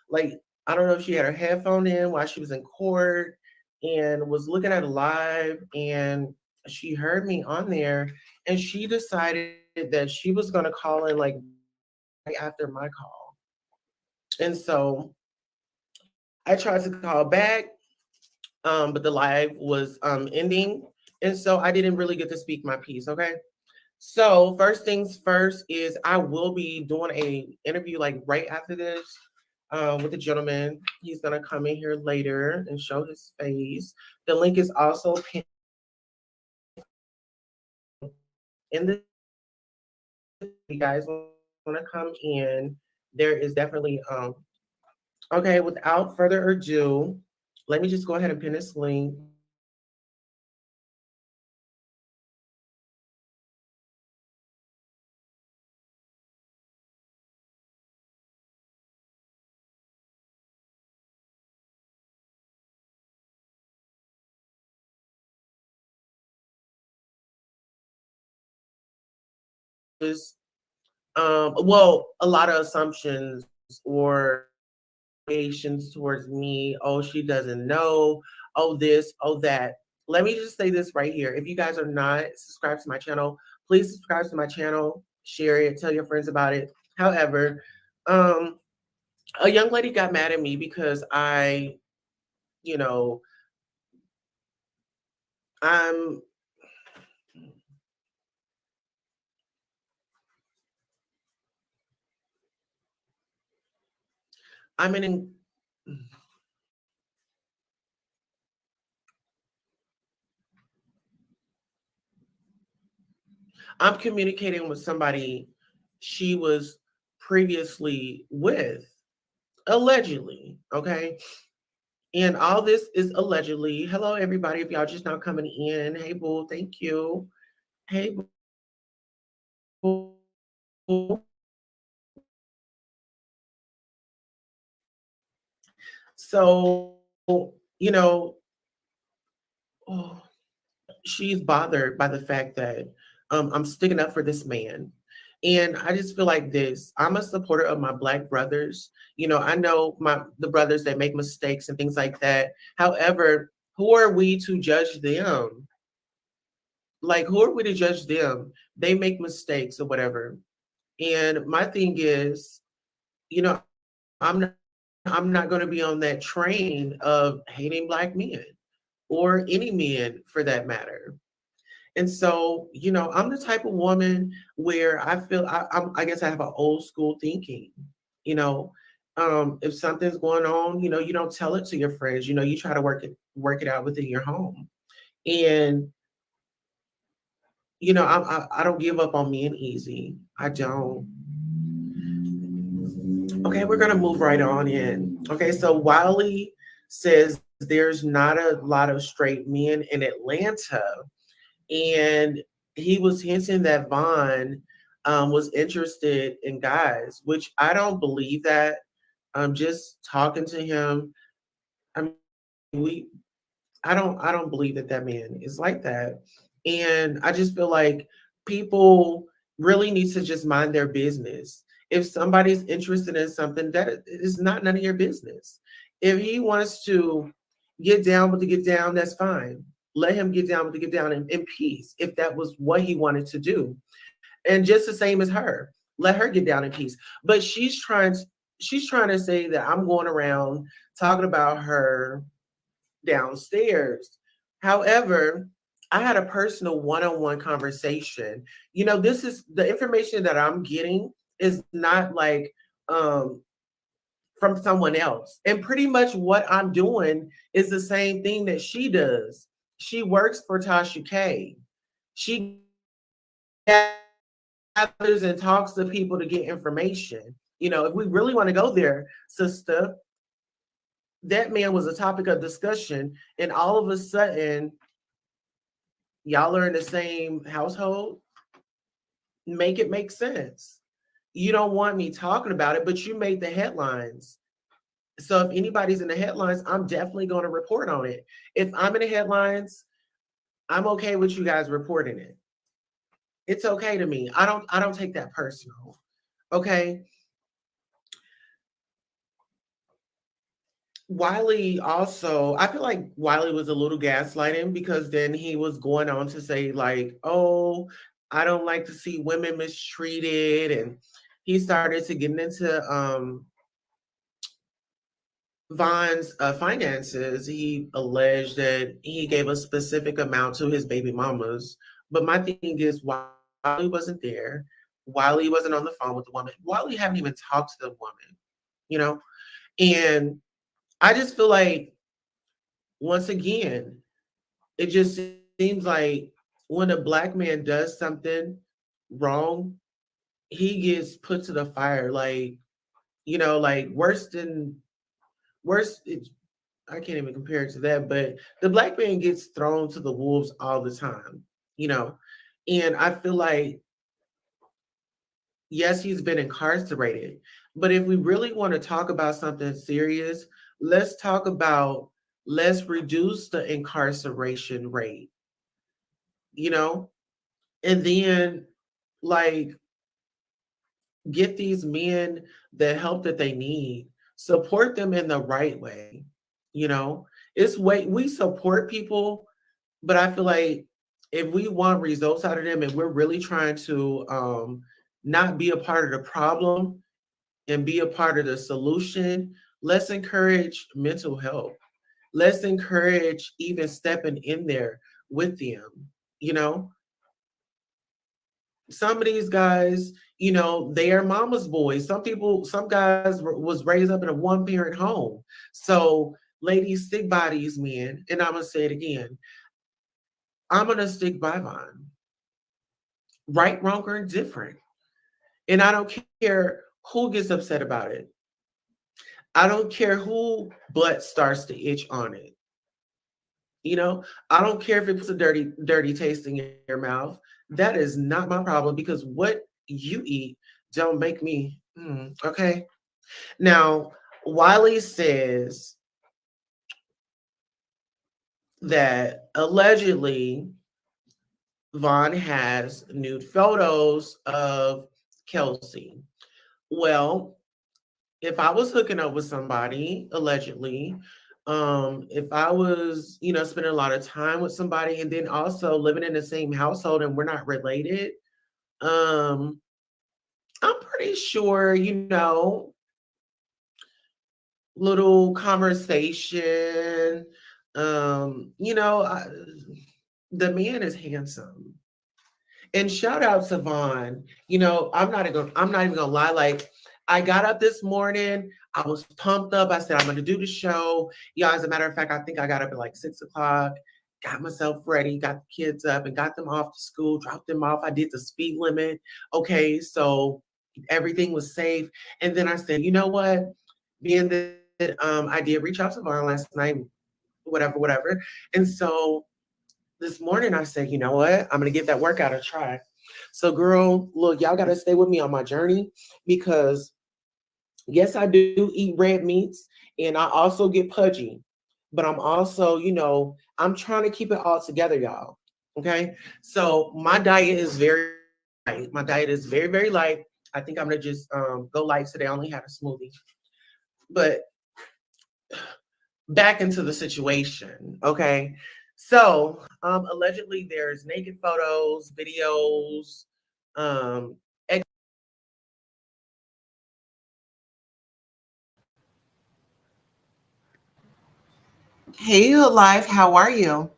know if she had her headphone in while she was in court and was looking at it live, and she heard me on there, and she decided that she was going to call in like right after my call. And so I tried to call back, but the live was ending, and so I didn't really get to speak my piece. Okay, so first things first is I will be doing a interview like right after this with a gentleman. He's gonna come in here later and show his face. The link is also pinned in the. You guys want to come in? There is definitely Okay. Without further ado, let me just go ahead and pin this link. Well, a lot of assumptions or allegations towards me. Oh, she doesn't know. Oh, this, oh, that. Let me just say this right here. If you guys are not subscribed to my channel, please subscribe to my channel, share it, tell your friends about it. However, a young lady got mad at me because you know, I'm I'm in I'm communicating with somebody she was previously with, allegedly. Okay. And all this is allegedly. Hello, everybody. If y'all just now coming in, hey, boo, thank you. Hey, boo. So, you know, she's bothered by the fact that I'm sticking up for this man. And I just feel like this. I'm a supporter of my Black brothers. I know the brothers that make mistakes and things like that. However, who are we to judge them? Like, who are we to judge them? They make mistakes or whatever. And my thing is, I'm not going to be on that train of hating Black men or any men for that matter. And so, I'm the type of woman where I feel I guess I have an old school thinking. You know, if something's going on, you don't tell it to your friends. You try to work it out within your home. And I don't give up on men easy. I don't. Okay, we're gonna move right on in. Okay, so Wiley says there's not a lot of straight men in Atlanta, and he was hinting that Vaughn was interested in guys, which I don't believe that. Just talking to him, I mean, I don't believe that man is like that, and I just feel like people really need to just mind their business. If somebody's interested in something, that is not none of your business. If he wants to get down with the get down, that's fine. Let him get down with the get down in peace, if that was what he wanted to do. And just the same as her, let her get down in peace. But she's trying to say that I'm going around talking about her downstairs. However, I had a personal one-on-one conversation. This is the information that I'm getting is not like from someone else. And pretty much what I'm doing is the same thing that she does. She works for TASHAK. She gathers and talks to people to get information. If we really want to go there, sister, that man was a topic of discussion, and all of a sudden, y'all are in the same household. Make it make sense. You don't want me talking about it, but you made the headlines. So if anybody's in the headlines, I'm definitely going to report on it. If I'm in the headlines, I'm okay with you guys reporting it. It's okay to me. I don't take that personal. Okay. Wiley also, I feel like Wiley was a little gaslighting, because then he was going on to say, like, oh, I don't like to see women mistreated. And he started to get into Vaughn's finances. He alleged that he gave a specific amount to his baby mamas. But my thing is, Wiley wasn't there. Wiley wasn't on the phone with the woman. Wiley haven't even talked to the woman, you know? And I just feel like, once again, it just seems like when a Black man does something wrong, he gets put to the fire. Like, like worse. I can't even compare it to that, but the Black man gets thrown to the wolves all the time, you know? And I feel like, yes, he's been incarcerated, but if we really want to talk about something serious, let's reduce the incarceration rate, and then, like, get these men the help that they need, support them in the right way. It's way we support people, but I feel like if we want results out of them and we're really trying to not be a part of the problem and be a part of the solution, let's encourage mental health. Let's encourage even stepping in there with them. You know, some of these guys, they are mama's boys. Some guys was raised up in a one-parent home. So, ladies, stick by these men. And I'm gonna say it again. I'm gonna stick by Vaughn. Right, wrong, or indifferent. And I don't care who gets upset about it. I don't care who butt starts to itch on it. I don't care if it puts a dirty taste in your mouth. That is not my problem, because what you eat don't make me okay. Now, Wiley says that allegedly Vaughn has nude photos of Kelsey. Well, if I was hooking up with somebody, allegedly, if I was, spending a lot of time with somebody and then also living in the same household and we're not related, um, I'm pretty sure, little conversation. The man is handsome. And shout out to Vaughn. I'm not even gonna lie. Like, I got up this morning, I was pumped up. I said, I'm gonna do the show. Yeah, as a matter of fact, I think I got up at like 6 o'clock, got myself ready, got the kids up and got them off to school, dropped them off. I did the speed limit. Okay, so everything was safe. And then I said, you know what? Being that I did reach out to Vaughn last night, whatever. And so this morning I said, you know what? I'm gonna give that workout a try. So, girl, look, y'all gotta stay with me on my journey because yes, I do eat red meats and I also get pudgy, but I'm also, I'm trying to keep it all together, y'all. Okay. So my diet is very light. My diet is very, very light. I think I'm gonna just go light today. I only had a smoothie. But back into the situation, okay? So, allegedly, there's naked photos, videos. Um, Hey, Life, how are you?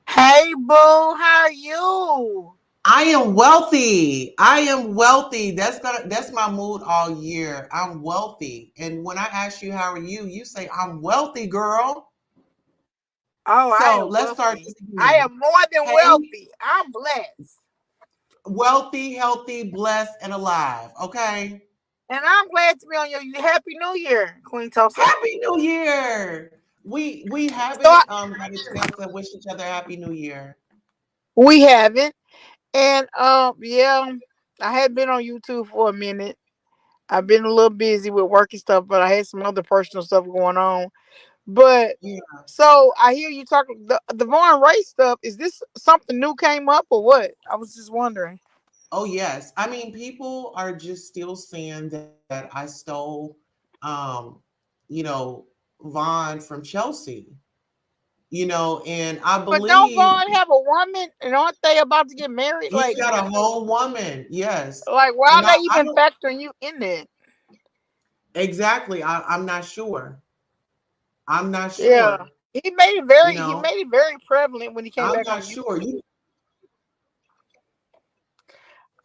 Hey, boo, how are you? I am wealthy. I am wealthy. That's my mood all year. I'm wealthy. And when I ask you how are you, you say I'm wealthy, girl. Oh, I So am let's start wealthy. this I again. am more than Hey, wealthy. I'm blessed. wealthy, healthy, blessed, and alive. Okay. And I'm glad to be on your Happy New Year, Queen Tulsa. Happy New Year. We So haven't had a chance to wish each other Happy New Year. we haven't. And yeah, I had been on YouTube for a minute. I've been a little busy with work and stuff, but I had some other personal stuff going on. But Yeah. so I hear you talking the Vaughn Ray stuff. Is this something new came up or what? I was just wondering. Oh yes. I mean, people are just still saying that I stole um, you know, Vaughn from Chelsea. And I But don't believe Vaughn have a woman and aren't they about to get married? he's got a whole woman. Yes. Like why And are they I even don't factoring you in there? exactly. I'm not sure. I'm not Yeah. sure. He made it You very know, prevalent when he came I'm back not on sure. YouTube.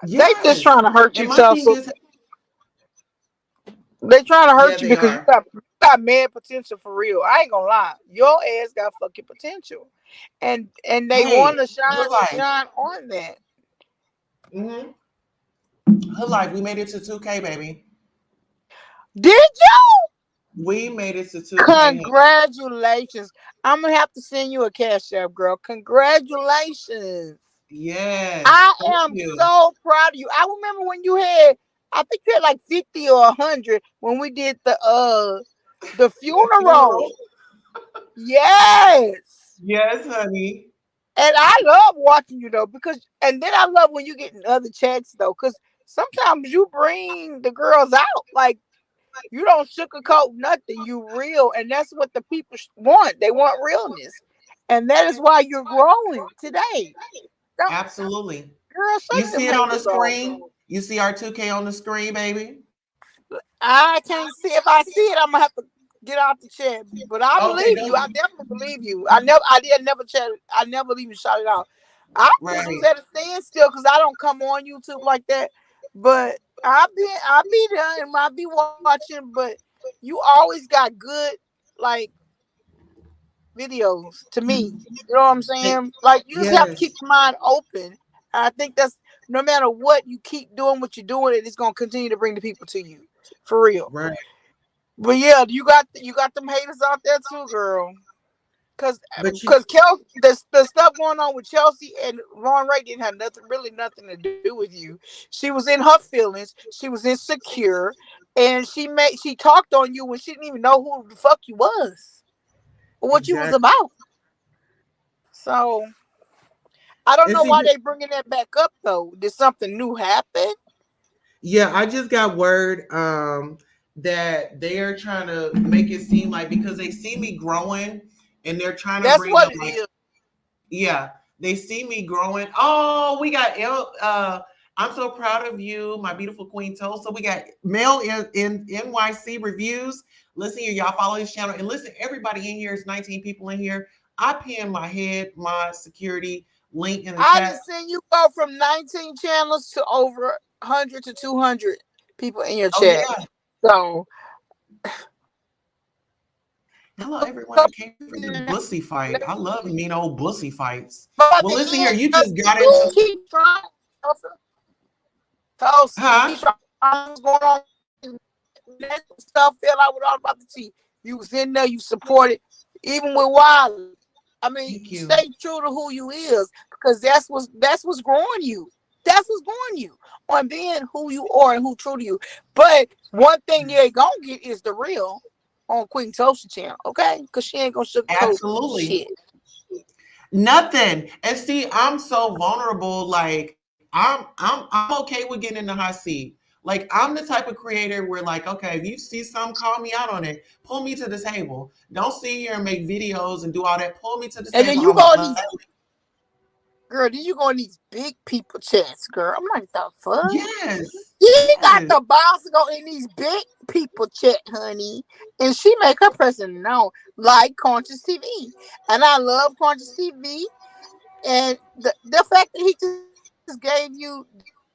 They just Yes. trying to hurt And you, my thing Tulsa. is, They trying to yeah, hurt you they because are. you got mad potential for real. I ain't gonna lie. Your ass got fucking potential. And they Hey, wanna her life. shine on that. Hmm. Her life. We made it to 2K, baby. Did you? We made it to 2K. Congratulations. I'm gonna have to send you a cash app, girl. Congratulations. Yes. I Thank am you. so proud of you. I remember when you had, I think you had like 50 or 100 when we did the The funeral. funeral. Yes. Yes, honey. And I love watching you though, because and then I love when you get in other chats though, because sometimes you bring the girls out. Like you don't sugarcoat nothing. You real, and that's what the people want. They want realness. And that is why you're growing today. Don't Absolutely. girl, You shut them see it on the haters off. screen? You see our 2K on the screen, baby? I can't see. If I see it, I'm gonna have to get out the chat. But I Okay, believe you. I don't. definitely believe you. I did never chat. I never even shot it out. I just was Right. at a standstill because I don't come on YouTube like that. But I be there and I be watching. But you always got good like videos to me. You know what I'm Hey, saying? Like you just have to keep yes, your mind open. I think that's no matter what you keep doing what you're doing, it's gonna continue to bring the people to you. For real. right. But yeah, you got them haters out there too, girl. Cause But you, cause Kelsey, the stuff going on with Chelsea and Ron Ray didn't have nothing to do with you. She was in her feelings. She was insecure, and she talked on you when she didn't even know who the fuck you was or what you was exactly. about. So I don't And know see, why they bringing that back up though. Did something new happen? Yeah, I just got word that they are trying to make it seem like because they see me growing and they're trying to That's bring what up it like is. yeah, they see me growing. Oh, we got I'm so proud of you, my beautiful Queen Tulsa. We got Mel in NYC reviews. Listen here, y'all follow his channel. And listen, everybody in here is 19 people in here. I pinned my security link in the I chat. just seen you go from 19 channels to over 100 to 200 people in your Oh chat. yeah. So Hello everyone that came for the bussy fight. I love mean old bussy fights. but Well, the listen here, end, you just got you into keep trying. Tulsa, you huh? keep trying. What's going on? That stuff fell out with all about the tea. You was in there, you supported, even with Wiley. I mean, Thank you. stay true to who you is because that's what's growing you. That's what's growing you on being who you are and who true to you. But one thing you ain't gonna get is the real on Queen Tulsa channel, okay? Because she ain't gonna sugarcoat Absolutely. shit. Nothing. And see, I'm so vulnerable. Like I'm okay with getting in the hot seat. Like I'm the type of creator where like, okay, if you see something, call me out on it. Pull me to the table. Don't sit here and make videos and do all that. Pull me to the And then table. you I'm go in these gladly. girl, then you go in these big people chats, girl. I'm like, the fuck? Yes. She got Yes. the balls to go in these big people chat, honey. And she make her presence known like Conscious TV. And I love Conscious TV. And the fact that he just gave you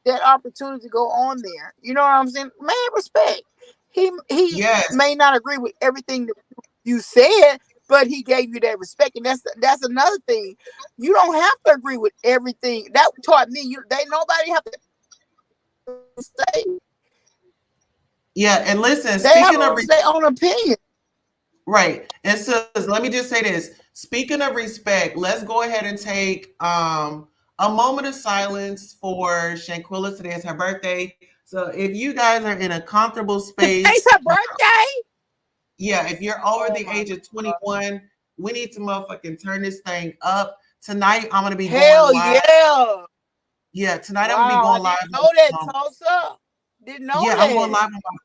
that opportunity to go on there, you know what I'm saying? Man, respect. He may Yes. not agree with everything that you said, but he gave you that respect. And that's another thing. You don't have to agree with everything. That taught me nobody have to say. Yeah. And listen, They have speaking of their own opinion. right. And so let me just say this. Speaking of respect, let's go ahead and take a moment of silence for Shanquilla. Today is her birthday. So if you guys are in a comfortable Today's space, her birthday. yeah, if you're over Oh the my age of God. 21, we need to motherfucking turn this thing up. Tonight I'm gonna be going Hell live. yeah. Yeah, tonight I'm gonna be Wow, I going live didn't know that, on Tulsa. Didn't know yeah, I'm going that. live on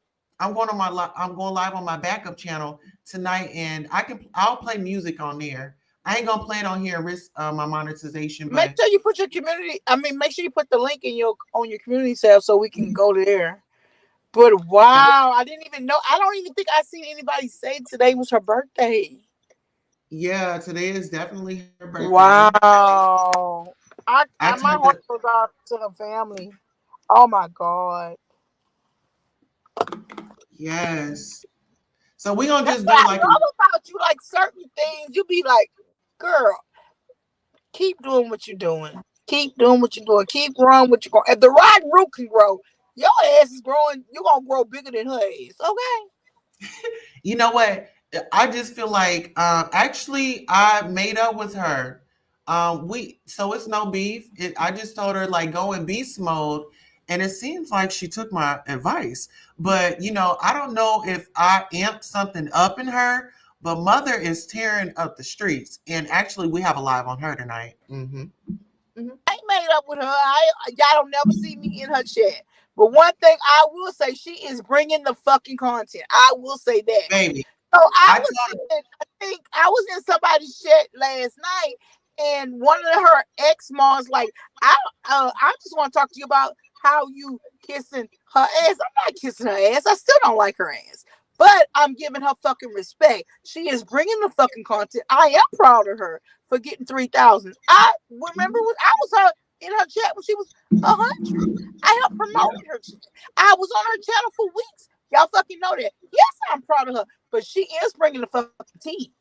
I'm going live on my backup channel tonight, and I'll play music on there. I ain't gonna play it on here and risk my monetization, Make but sure you put your community. I mean, make sure you put the link in your on your community tab so we can go there. But wow, I didn't even know. I don't even think I seen anybody say today was her birthday. yeah, today is definitely her birthday. Wow. I My turned heart it, goes out to the family. Oh my God. yes. So we're gonna That's just what do I like a love about you. Like certain things, you be like, girl, keep doing what you're doing. Keep doing what you're doing. Keep growing what you're growing. If the right root can grow, your ass is growing. You're gonna grow bigger than her ass. Okay. you know what? I just feel like actually I made up with her. We so it's no beef. I just told her like go in beast mode, and it seems like she took my advice. But I don't know if I amped something up in her. But mother is tearing up the streets, and actually we have a live on her tonight. I ain't made up with her. Y'all don't never see me in her chat. But one thing I will say, she is bringing the fucking content. I will say that. Baby, So I told I think I was in somebody's chat last night, and one of her ex moms like, I just want to talk to you about how you kissing her ass. I'm not kissing her ass. I still don't like her ass, but I'm giving her fucking respect. She is bringing the fucking content. I am proud of her for getting 3,000. I remember when I was her in her chat when she was 100. I helped promote her. I was on her channel for weeks. Y'all fucking know that. Yes, I'm proud of her, but she is bringing the fucking tea.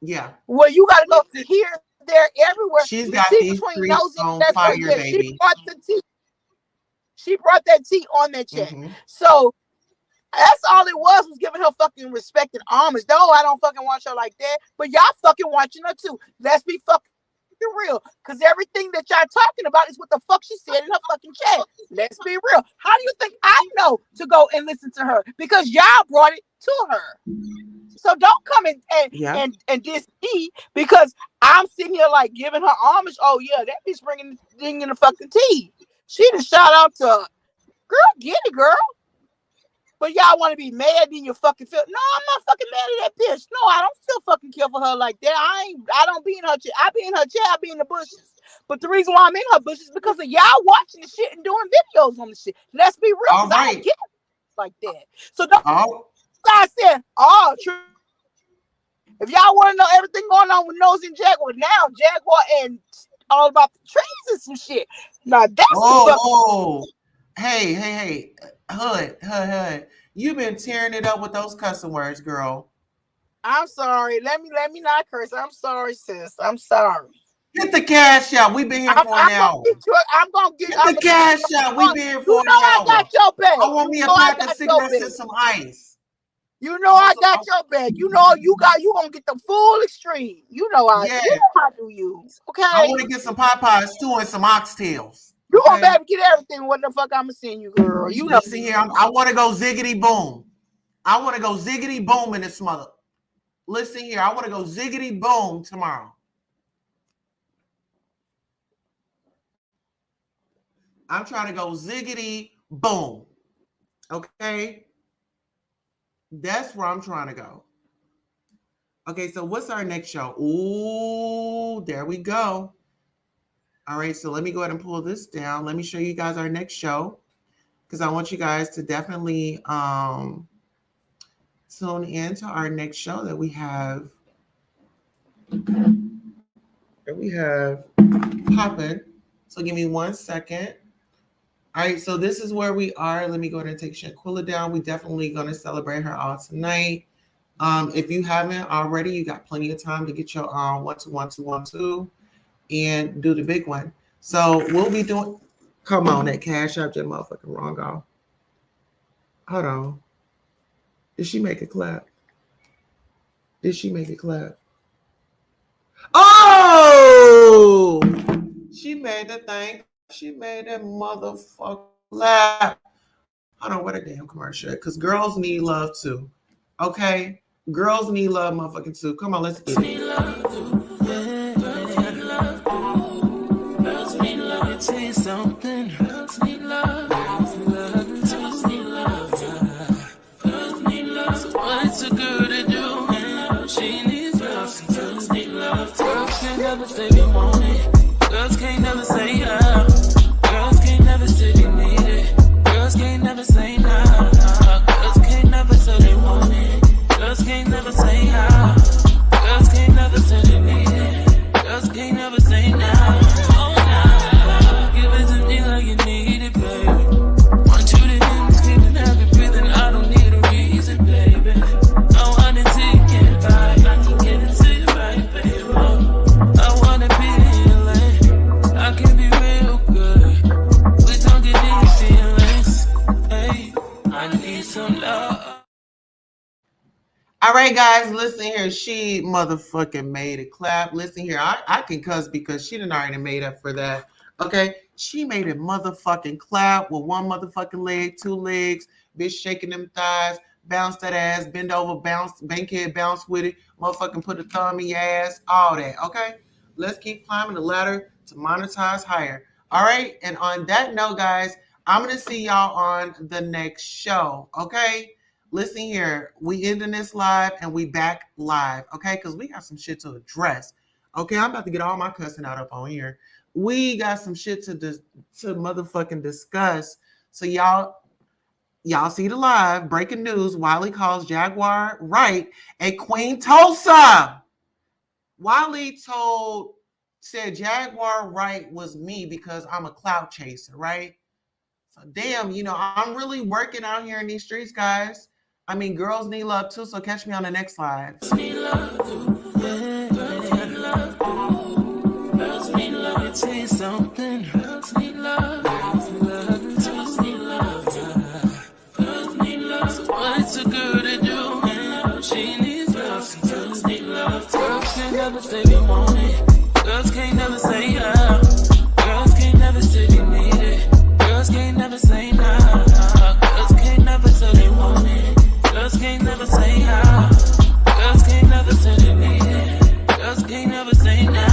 yeah. Well, you got to go here, there, everywhere. She's The got tea these between streets nosy and on that's what. fire, Yeah, she baby. brought the tea. She brought that tea on that chat. hmm So that's all it was giving her fucking respect and homage. No, I don't fucking watch her like that, but y'all fucking watching her too. Let's be fucking real, because everything that y'all talking about is what the fuck she said in her fucking chat. Let's be real. How do you think I know to go and listen to her? Because y'all brought it to her. So don't come Yeah. and diss me because I'm sitting here like giving her homage. Oh yeah, that bitch bringing the fucking tea. She done shout out to Girl, get it, girl. But y'all want to be mad in your fucking feel. No, I'm not fucking mad at that bitch. No, I don't still fucking care for her like that. I don't be in her chair. I be in her chair, I be in the bushes. But the reason why I'm in her bushes is because of y'all watching the shit and doing videos on the shit. Let's be real, because I don't get like that. So don't I said, oh, true. If y'all want to know everything going on with Nose and Jaguar, now Jaguar and all about the trees and some shit. Now that's Hey, Hood. You've been tearing it up with those cussing words, girl. I'm sorry. Let me not curse. I'm sorry, sis. I'm sorry. Get the cash out. We've been here for an hour. I'm gonna get the cash out. We've been here for an hour. I got your bag. I want me a pack of cigarettes and some ice. You know I got your bag. You know you gonna get the full extreme. You know I do you. Okay. I want to get some Popeyes too and some oxtails. You gonna be able to get everything. What the fuck I'ma send you, girl? You know. See here, I want to go ziggity boom. I want to go ziggity boom in this mother. Listen here, I want to go ziggity boom tomorrow. I'm trying to go ziggity boom. Okay? That's where I'm trying to go. Okay, so what's our next show? Ooh, there we go. All right, so let me go ahead and pull this down. Let me show you guys our next show because I want you guys to definitely tune in to our next show that we have. Popping. So give me 1 second. All right, so this is where we are. Let me go ahead and take Shanquilla down. We definitely going to celebrate her all tonight. If you haven't already, you got plenty of time to get your 1-2-1-2-1-2 and do the big one. So we'll be doing. Come on, that cash out your motherfucking wrong off. Hold on. Did she make it clap? Oh! She made the thing. She made that motherfucker laugh. I don't know what a damn commercial because girls need love too. Okay? Girls need love motherfucking too. Come on, let's get it. Girls need love. Say something. Girls need love. Girls need love. Girls need love. So what's a girl to do? She needs love. Girls need love. Girls can't never say they want it. Girls can't never say yeah. Girls can't never say they need it. Girls can't never say nah. Girls can't never say they want it. Girls can't never say yeah. Girls can't never say they need it. Girls can't never say nah. Oh nah. Give it to me like you need it, baby. Want you to hear me screaming, have it breathing. I don't need a reason, baby. I want it till you get by. I can get it to you right, baby. I wanna be healing. I can be real good. Please don't get these feelings. Hey, I need some love. All right, guys, listen here. She motherfucking made it clap. Listen here. I can cuss because she done already made up for that. Okay? She made it motherfucking clap with one motherfucking leg, 2 legs, bitch shaking them thighs, bounce that ass, bend over, bounce, bankhead, bounce with it, motherfucking put a thumb in your ass, all that. Okay? Let's keep climbing the ladder to monetize higher. All right? And on that note, guys, I'm going to see y'all on the next show. Okay? Listen here, we ending this live and we back live, okay? Because we got some shit to address. Okay, I'm about to get all my cussing out up on here. We got some shit to motherfucking discuss. So y'all see the live breaking news. Wiley calls Jaguar right a QUEENTULSA. Wiley said Jaguar right was me because I'm a clout chaser, right? So damn, I'm really working out here in these streets, guys. I mean, girls need love too, so catch me on the next live. Girls need love too. Girls need love too. Girls need love. Say something. Girls need love. Girls need love. Girls need love. Girls need love. So what's a girl to do? She needs love. Girls need love. Girls can't never say they want it. Girls can't never say yeah. Girls can't never say they need it. Girls can't never say nah. Girls can't never say they want it. Girls can't never say how. Girls can't never say they need it. Girls can't never say now.